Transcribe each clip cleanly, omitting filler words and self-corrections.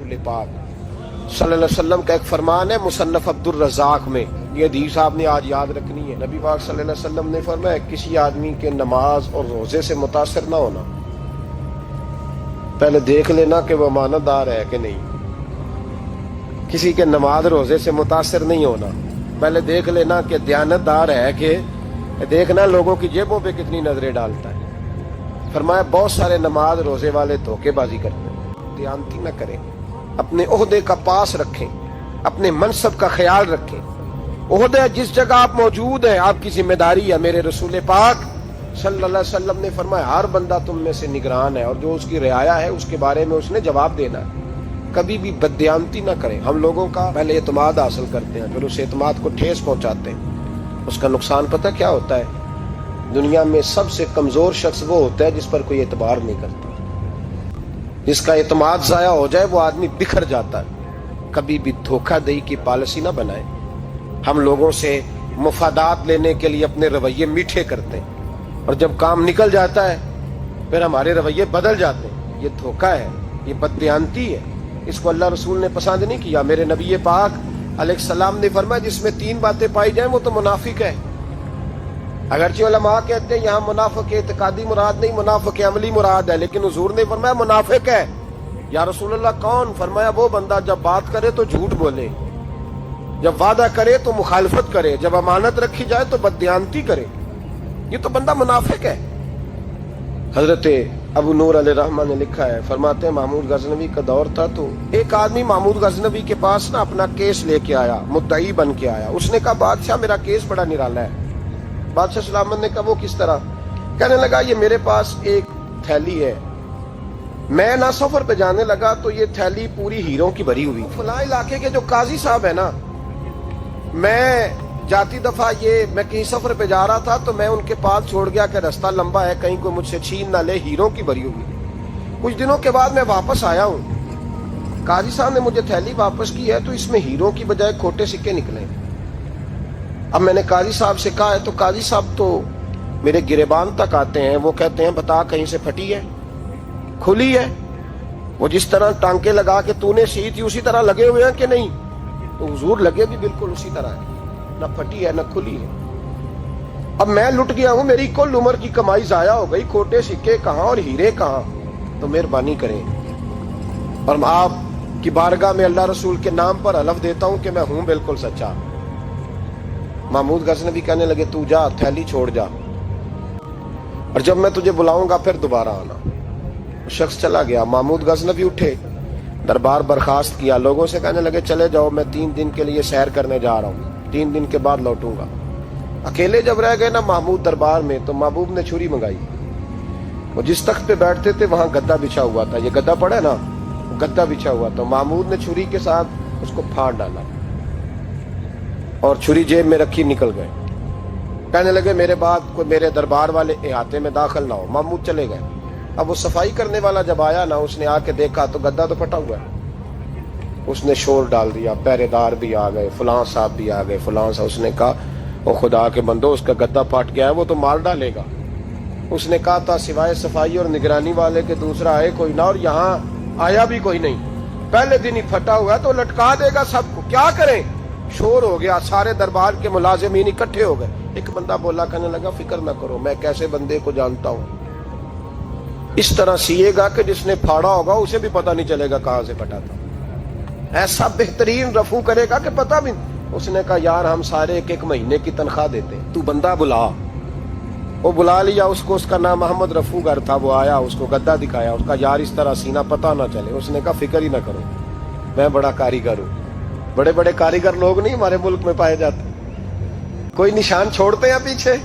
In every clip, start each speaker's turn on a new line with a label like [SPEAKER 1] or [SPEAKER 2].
[SPEAKER 1] रसूल पाक सल्लल्लाहु अलैहि वसल्लम का एक फरमान है मुसन्नफ अब्दुर रज़ाक में, ये हदीस आपने आज याद रखनी है। नबी पाक सल्लल्लाहु अलैहि वसल्लम ने फरमाया किसी आदमी के नमाज और रोजे से मुतासिर ना होना, पहले देख लेना कि वो अमानतदार है कि नहीं। किसी के नमाज रोजे से मुतासिर नहीं होना, पहले देख लेना कि दयानतदार है कि, देखना लोगों की जेबों पे कितनी नजरें डालता है। फरमाया बहुत सारे नमाज रोजे वाले धोखेबाजी करते हैं, दयानती न करें, अपने ओहदे का पास रखें, अपने मनसब का ख्याल रखें। ओहदे जिस जगह आप मौजूद हैं आपकी जिम्मेदारी है। मेरे रसूल पाक सल्लल्लाहु अलैहि वसल्लम ने फरमाया हर बंदा तुम में से निगरान है और जो उसकी रियाया है उसके बारे में उसने जवाब देना है। कभी भी बददयानती ना करें। हम लोगों का पहले एतमाद हासिल करते हैं, फिर उस एतमाद को ठेस पहुंचाते हैं। उसका नुकसान पता क्या होता है? दुनिया में सबसे कमजोर शख्स वो होता है जिस पर कोई एतबार नहीं करता। जिसका एतमाद जाया हो जाए वो आदमी बिखर जाता है। कभी भी धोखाधड़ी की पॉलिसी ना बनाए। हम लोगों से मुफादात लेने के लिए अपने रवैये मीठे करते हैं और जब काम निकल जाता है फिर हमारे रवैये बदल जाते हैं। ये धोखा है, ये बददयानती है। इसको अल्लाह रसूल ने पसंद नहीं किया। मेरे नबी पाक अलैहिस्सलाम ने फरमाया जिसमें तीन बातें पाई जाएं वो तो मुनाफिक है। अगरचे उलमा कहते हैं यहाँ मुनाफिक इत्कादी मुराद नहीं, मुनाफिक अमली मुराद है, लेकिन हुजूर ने फरमाया मुनाफिक है। या रसूलल्लाह कौन? फरमाया वो बंदा जब बात करे तो झूठ बोले, जब वादा करे तो मुखालफत करे, जब अमानत रखी जाए तो बददयानती करे। ये तो बंदा मुनाफिक है। हजरत अबू नूर अलैहिर्रहमा ने लिखा है, फरमाते हैं महमूद गजनवी का दौर था तो एक आदमी महमूद गजनवी के पास ना अपना केस लेके आया, मुद्दई बन के आया। उसने कहा बादशाह मेरा केस बड़ा निराला है। बादशाह सलामत ने कहा वो किस तरह? कहने लगा ये मेरे पास एक थैली है, मैं ना सफर पे जाने लगा तो ये थैली पूरी हीरों की भरी हुई। फलां इलाके के जो काजी साहब है ना, मैं जाती दफा मैं कहीं सफर पे जा रहा था तो मैं उनके पास छोड़ गया कि रास्ता लंबा है, कहीं कोई मुझसे छीन ना ले, हीरों की भरी हुई। कुछ दिनों के बाद मैं वापस आया हूँ, काजी साहब ने मुझे थैली वापस की है तो इसमें हीरों की बजाय खोटे सिक्के निकले। अब मैंने काजी साहब से कहा है तो काजी साहब तो मेरे गिरेबान तक आते हैं, वो कहते हैं बता कहीं से फटी है, खुली है? वो जिस तरह टांके लगा के तूने सी थी उसी तरह लगे हुए हैं कि नहीं? तो हुजूर लगे भी बिल्कुल उसी तरह है, न फटी है न खुली है। अब मैं लुट गया हूं, मेरी कुल उम्र की कमाई जाया हो गई, खोटे सिक्के कहां और हीरे कहां? तो मेहरबानी करें और आप की बारगाह में अल्लाह रसूल के नाम पर हलफ देता हूं कि मैं हूं बिल्कुल सच्चा। महमूद गजनवी कहने लगे तू जा, थैली छोड़ जा, और जब मैं तुझे बुलाऊंगा फिर दोबारा आना। शख्स चला गया। महमूद गजनवी उठे, दरबार बर्खास्त किया, लोगों से कहने लगे चले जाओ, मैं 3 दिन के लिए सैर करने जा रहा हूँ, 3 दिन के बाद लौटूंगा। अकेले जब रह गए ना महमूद दरबार में तो महबूब ने छुरी मंगाई। वो जिस तख्त पे बैठते थे वहां गद्दा बिछा हुआ था, ये गद्दा पड़ा है ना, गद्दा बिछा हुआ था। महमूद ने छुरी के साथ उसको फाड़ डाला और छुरी जेब में रखी निकल गए। कहने लगे मेरे बाद कोई मेरे दरबार वाले इहाते में दाखिल ना हो। महमूद चले गए। अब वो सफाई करने वाला जब आया ना, उसने आके देखा तो गद्दा तो फटा हुआ है। उसने शोर डाल दिया, पहरेदार भी आ गए, फलां साहब भी आ गए, फलां साहब। उसने कहा वो खुदा के बंदो उसका गद्दा फट गया है, वो तो मार डालेगा। उसने कहा था सिवाय सफाई और निगरानी वाले के दूसरा आए कोई ना, और यहाँ आया भी कोई नहीं। पहले दिन ही फटा हुआ है तो लटका देगा सबको, क्या करें? शोर हो गया, सारे दरबार के मुलाजिमीन इकट्ठे हो गए। एक बंदा बोला, कहने लगा फिक्र ना करो, मैं कैसे बंदे को जानता हूं, इस तरह सिएगा कि जिसने फाड़ा होगा उसे भी पता नहीं चलेगा कहां से फटा था। ऐसा बेहतरीन रफू करेगा कि पता भी। उसने कहा यार हम सारे 1-1 महीने की तनख्वाह देते हैं, तू बंदा बुला। वो बुला लिया उसको, उसका नाम मोहम्मद रफूगर था। वो आया, उसको गद्दा दिखाया, उसका यार इस तरह सीना पता ना चले। उसने कहा फिक्र ही ना करो, मैं बड़ा कारीगर हूं। बड़े बड़े कारीगर लोग नहीं हमारे मुल्क में पाए जाते, कोई निशान छोड़ते हैं पीछे?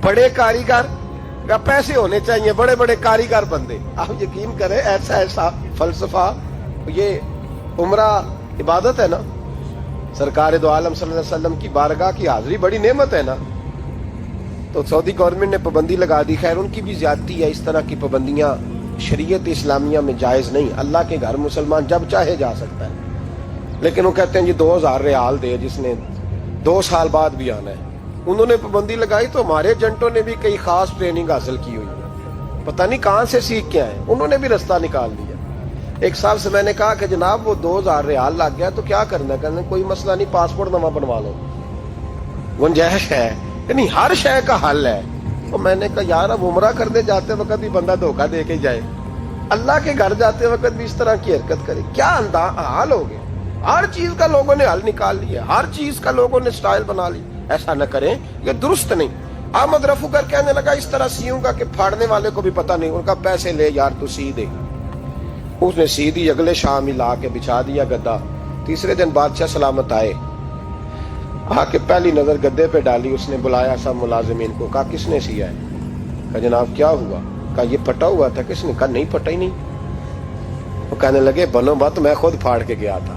[SPEAKER 1] बड़े कारीगर का पैसे होने चाहिए, बड़े बड़े कारीगर बंदे। आप यकीन करें ऐसा ऐसा फलसफा, ये उम्रा इबादत है ना, सरकार दो आलम सल्लल्लाहु अलैहि वसल्लम की बारगाह की हाजिरी बड़ी नेमत है ना। तो सऊदी गवर्नमेंट ने पाबंदी लगा दी, खैर उनकी भी ज्यादती है। इस तरह की पाबंदियां शरीयत इस्लामिया में जायज नहीं। अल्लाह के घर मुसलमान जब चाहे जा सकता है, लेकिन वो कहते हैं जी 2000 रियाल दे जिसने 2 साल बाद भी आना है। उन्होंने पाबंदी लगाई तो हमारे एजेंटों ने भी कई खास ट्रेनिंग हासिल की हुई है, पता नहीं कहां से सीख के आए, उन्होंने भी रास्ता निकाल दिया। ایک صاحب سے میں نے کہا کہ جناب وہ 2000 ریال لگ گیا تو کیا کرنا ہے؟ کہنے کوئی مسئلہ نہیں، پاسپورٹ نواں بنوا لو، گنجائش ہے کہ نہیں، ہر شے کا حل ہے۔ تو میں نے کہا یار اب عمرہ کرنے جاتے وقت بھی بندہ دھوکہ دے کے جائے، اللہ کے گھر جاتے وقت بھی اس طرح کی حرکت کرے، کیا حال ہو گیا؟ ہر چیز کا لوگوں نے حل نکال لیا، ہر چیز کا لوگوں نے سٹائل بنا لی۔ ایسا نہ کریں، یہ درست نہیں۔ احمد رفو گر کہنے لگا اس طرح سیوں گا کہ پھاڑنے والے کو بھی پتہ نہیں، ان کا پیسے لے یار تو سی دے۔ اس نے سی دی، اگلے شام ہی لا کے بچھا دیا گدا۔ تیسرے دن بادشاہ سلامت آئے، آ کے پہلی نظر گدے پہ ڈالی، اس نے بلایا سب ملازمین کو، کہا کس نے سیا ہے؟ کہا جناب کیا ہوا؟ کہا یہ پھٹا ہوا تھا۔ کس نے؟ کہا نہیں پھٹا ہی نہیں۔ وہ کہنے لگے بنو بات، میں خود پھاڑ کے گیا تھا،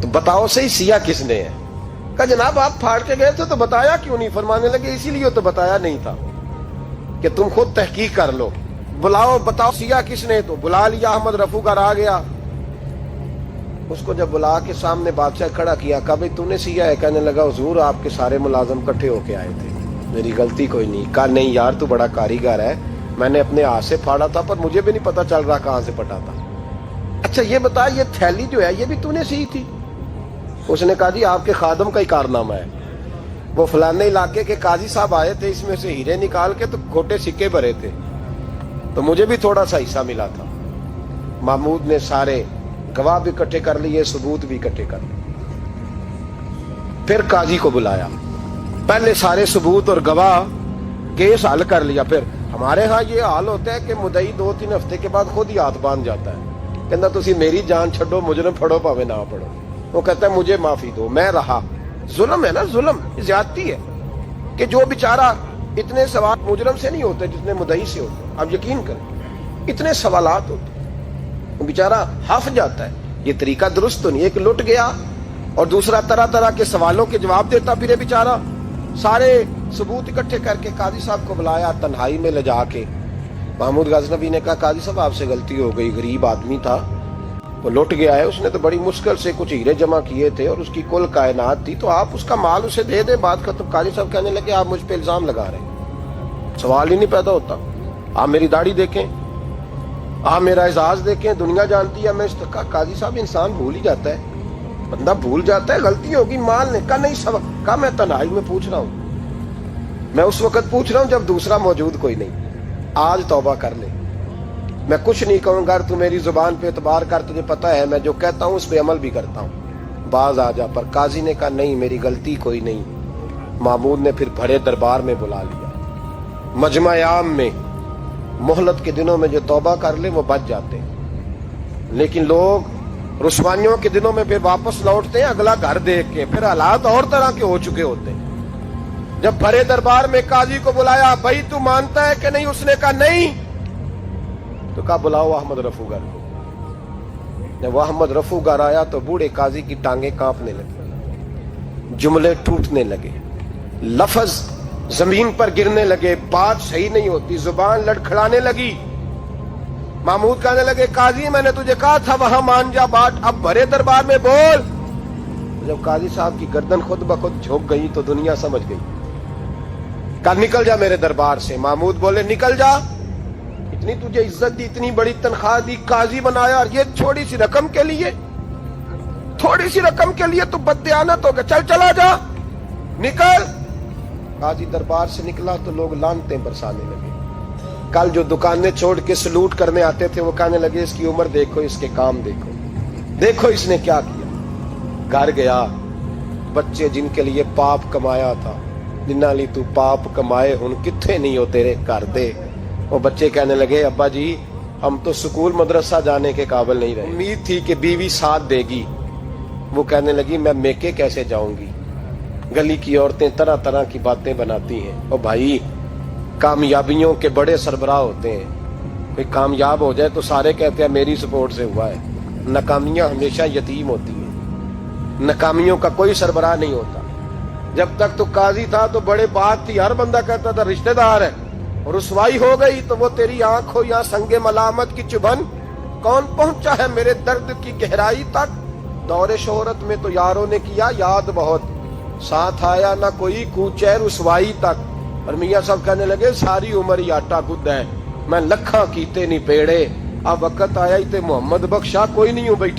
[SPEAKER 1] تو بتاؤ صحیح سیا کس نے ہے؟ کہا جناب آپ پھاڑ کے گئے تھے تو بتایا کیوں نہیں؟ فرمانے لگے اسی لیے تو بتایا نہیں تھا کہ تم خود تحقیق کر لو، بلاؤ بتاؤ سیا کس نے۔ تو بلا لیا، احمد رفو گر آ گیا۔ اس کو جب بلا کے سامنے بادشاہ کھڑا کیا، کہا بھائی تو نے سیا ہے؟ کہنے لگا حضور آپ کے سارے ملازم کٹھے ہو کے آئے تھے، میری غلطی کوئی نہیں۔ کہا نہیں یار تو بڑا کاریگر ہے، میں نے اپنے ہاتھ سے پھاڑا تھا پر مجھے بھی نہیں پتا چل رہا کہاں سے پھٹا تھا۔ اچھا یہ بتا یہ تھیلی جو ہے یہ بھی تو نے سی تھی؟ اس نے کہا جی آپ کے خادم کا ہی کارنامہ ہے، وہ فلانے علاقے کے قاضی صاحب آئے تھے، اس میں سے ہیرے نکال کے تو کھوٹے سکے بھرے تھے، تو مجھے بھی تھوڑا سا حصہ ملا تھا۔ محمود نے سارے گواہ بھی اکٹھے کر لیے، ثبوت بھی اکٹھے کر لیے۔ پھر قاضی کو بلایا، پہلے سارے ثبوت اور گواہ کیس حل کر لیا۔ پھر ہمارے ہاں یہ حال ہوتا ہے کہ مدعی 2-3 ہفتے کے بعد خود ہی ہاتھ باندھ جاتا ہے، کہنا تسی میری جان چھڈو، مجرم پھڑو پاوے نہ پڑھو۔ وہ کہتا ہے مجھے معافی دو، میں رہا۔ ظلم ہے نا، ظلم زیادتی ہے کہ جو بیچارہ اتنے سوال مجرم سے نہیں ہوتے جتنے مدعی سے ہوتے، آپ یقین کریں اتنے سوالات ہوتے، وہ بیچارہ ہف جاتا ہے۔ یہ طریقہ درست تو نہیں، ایک لٹ گیا اور دوسرا طرح طرح کے سوالوں کے جواب دیتا پھرے بیچارہ۔ سارے ثبوت اکٹھے کر کے قاضی صاحب کو بلایا، تنہائی میں لے جا کے محمود غزنوی نے کہا قاضی صاحب آپ سے غلطی ہو گئی، غریب آدمی تھا، وہ لٹ گیا ہے، اس نے تو بڑی مشکل سے کچھ ہیرے جمع کیے تھے اور اس کی کل کائنات تھی، تو آپ اس کا مال اسے دے دیں، بات ختم۔ قاضی صاحب کہنے لگے آپ مجھ پہ الزام لگا رہے ہیں، سوال ہی نہیں پیدا ہوتا، آپ میری داڑھی دیکھیں، آپ میرا اعزاز دیکھیں، دنیا جانتی ہے میں اس کا۔ قاضی صاحب انسان بھول ہی جاتا ہے، بندہ بھول جاتا ہے، غلطی ہوگی، مال نے کہا نہیں سوال، کہا میں تنہائی میں پوچھ رہا ہوں، میں اس وقت پوچھ رہا ہوں جب دوسرا موجود کوئی نہیں، آج توبہ کر لے، میں کچھ نہیں کہوں گا، تو میری زبان پہ اعتبار کر، تجھے پتا ہے میں جو کہتا ہوں اس پہ عمل بھی کرتا ہوں، باز آ جا۔ پر قاضی نے کہا نہیں میری غلطی کوئی نہیں۔ محمود نے پھر بڑے دربار میں بلا لیا، مجمع عام میں۔ مہلت کے دنوں میں جو توبہ کر لے وہ بچ جاتے ہیں، لیکن لوگ رسوائیوں کے دنوں میں پھر واپس لوٹتے ہیں اگلا گھر دیکھ کے، پھر حالات اور طرح کے ہو چکے ہوتے ہیں۔ جب بڑے دربار میں قاضی کو بلایا، بھائی تو مانتا ہے کہ نہیں؟ اس نے کہا نہیں۔ تو کہا بلاؤ احمد رفو گر کو۔ جب وہ احمد رفو گر آیا تو بوڑھے قاضی کی ٹانگیں کانپنے لگی، جملے ٹوٹنے لگے، لفظ زمین پر گرنے لگے، بات صحیح نہیں ہوتی، زبان لڑکھڑانے لگی۔ محمود کہنے لگے قاضی میں نے تجھے کہا تھا وہاں مان جا بات، اب بڑے دربار میں بول۔ جب قاضی صاحب کی گردن خود بخود جھک گئی تو دنیا سمجھ گئی، کہا نکل جا میرے دربار سے۔ محمود بولے نکل جا، اتنی تجھے عزت دی، اتنی بڑی تنخواہ دی، قاضی بنایا، اور یہ تھوڑی سی رقم کے لیے، تھوڑی سی رقم کے لیے تو بددیانت ہو گیا، چل چلا جا، نکل۔ قاضی دربار سے نکلا تو لوگ لعنتیں برسانے لگے۔ کل جو دکانیں چھوڑ کے سلوٹ کرنے آتے تھے وہ کہنے لگے اس کی عمر دیکھو، اس کے کام دیکھو، دیکھو اس نے کیا کیا۔ گھر گیا، بچے جن کے لیے پاپ کمایا تھا، جنہاں لی تو پاپ کمائے ہن کتھے نہیں ہو تیرے گھر دے۔ وہ بچے کہنے لگے ابا جی ہم تو سکول مدرسہ جانے کے قابل نہیں رہے، امید تھی کہ بیوی ساتھ دے گی۔ وہ کہنے لگی میں میکے کیسے جاؤں گی، گلی کی عورتیں طرح طرح کی باتیں بناتی ہیں۔ اور بھائی کامیابیوں کے بڑے سربراہ ہوتے ہیں، کوئی کامیاب ہو جائے تو سارے کہتے ہیں میری سپورٹ سے ہوا ہے، ناکامیاں ہمیشہ یتیم ہوتی ہیں، ناکامیوں کا کوئی سربراہ نہیں ہوتا۔ جب تک تو قاضی تھا تو بڑے بات تھی، ہر بندہ کہتا تھا رشتہ دار ہے، اور رسوائی ہو گئی تو وہ تیری آنکھ ہو یا سنگ ملامت کی چبھن، کون پہنچا ہے میرے درد کی گہرائی تک۔ دور شہرت میں تو یاروں نے کیا یاد بہت، ساتھ آیا نہ کوئی کوچے رسوائی تک۔ اور میاں صاحب کہنے لگے ساری عمر ہی آٹا گد ہے، میں لکھاں کیتے نہیں پیڑے، ਆ ਵਕਤ ਆਇਆ ਹੀ ਤੇ ਮੁਹੰਮਦ ਬਖਸ਼ਾ ਕੋਈ ਨਹੀਂ ਹੋ ਬੈਠਾ।